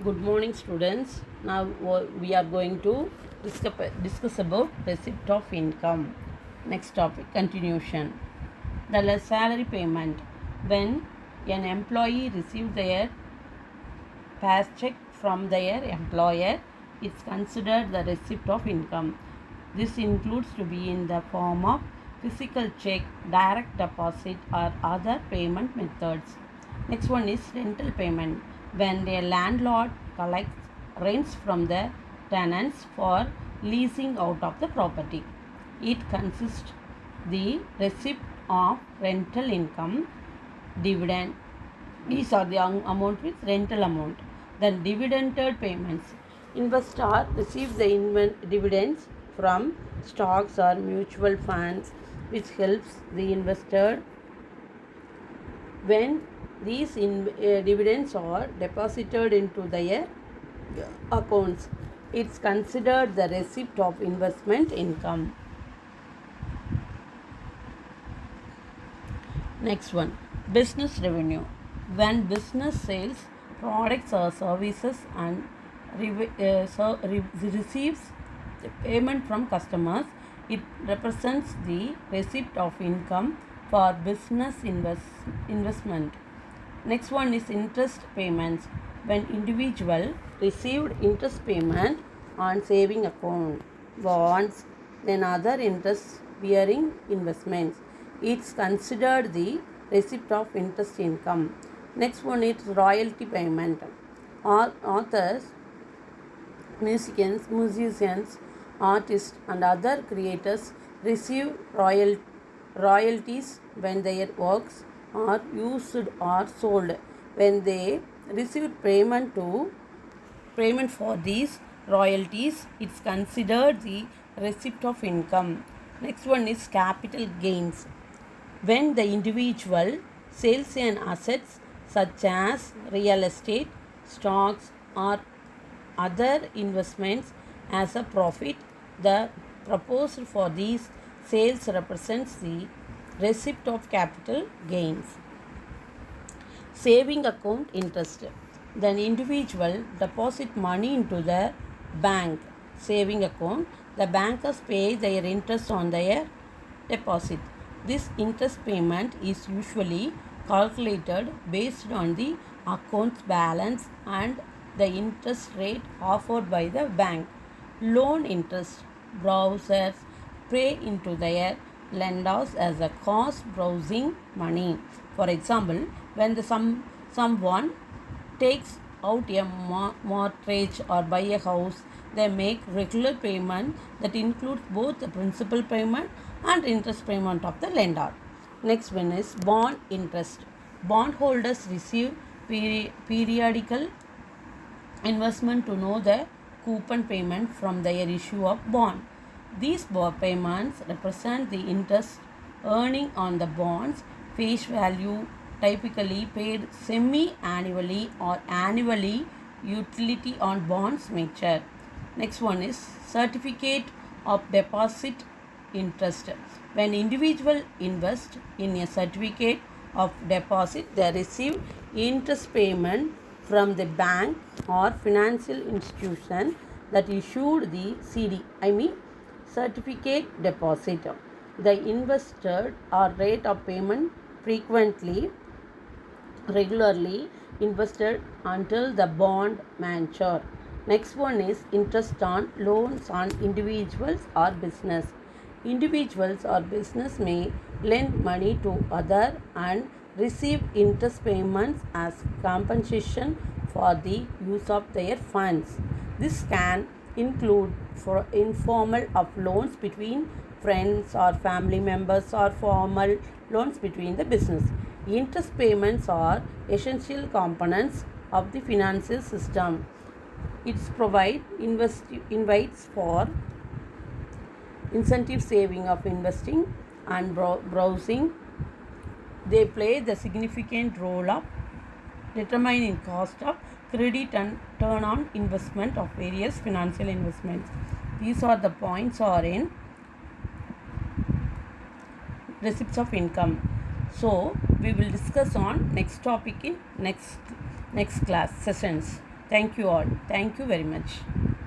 Good morning, students. Now we are going to discuss about receipt of income. Next topic, continuation. The salary payment. When an employee receives their paycheck from their employer, it's considered the receipt of income. This includes to be in the form of physical check, direct deposit, or other payment methods. Next one is rental payment. When a landlord collects rents from the tenants for leasing out of the property, it consists the receipt of rental income, dividend. These are the amount with rental amount. Then dividended payments. Investor receives the dividends from stocks or mutual funds, which helps the investor when these dividends are deposited into their accounts. It's considered the receipt of investment income. Next one, business revenue. When business sells products or services and receives payment from customers, it represents the receipt of income for business investment. Next one is interest payments. When individual received interest payment on saving account, bonds, then other interest bearing investments, it's considered the receipt of interest income. Next one is royalty payment. Authors, musicians, artists, and other creators receive royalties when their works are used or sold. When they receive payment for these royalties, it's considered the receipt of income. Next one is capital gains. When the individual sells an assets such as real estate, stocks, or other investments as a profit, the proposed for these sales represents the receipt of capital gains. Saving account interest. Then individual deposit money into the bank saving account. The bankers pay their interest on their deposit. This interest payment is usually calculated based on the account's balance and the interest rate offered by the bank. Loan interest. Browsers pay into their lenders as a cost browsing money. For example, when someone takes out a mortgage or buy a house, they make regular payment that includes both the principal payment and interest payment of the lender. Next one is bond interest. Bondholders receive periodical investment to know the coupon payment from their issue of bond. These payments represent the interest earning on the bonds. Face value typically paid semi-annually or annually. Utility on bonds mature. Next one is certificate of deposit interest. When individual invest in a certificate of deposit, they receive interest payment from the bank or financial institution that issued the CD, certificate deposit. The invested or rate of payment regularly invested until the bond mature. Next one is interest on loans on individuals or business. Individuals or business may lend money to other and receive interest payments as compensation for the use of their funds. This can include for informal of loans between friends or family members or formal loans between the business. Interest payments are essential components of the financial system. It invites for incentive saving of investing and browsing. They play the significant role of determining cost of credit and turn on investment of various financial investments. These are the points are in receipts of income. So we will discuss on next topic in next class sessions. Thank you all. Thank you very much.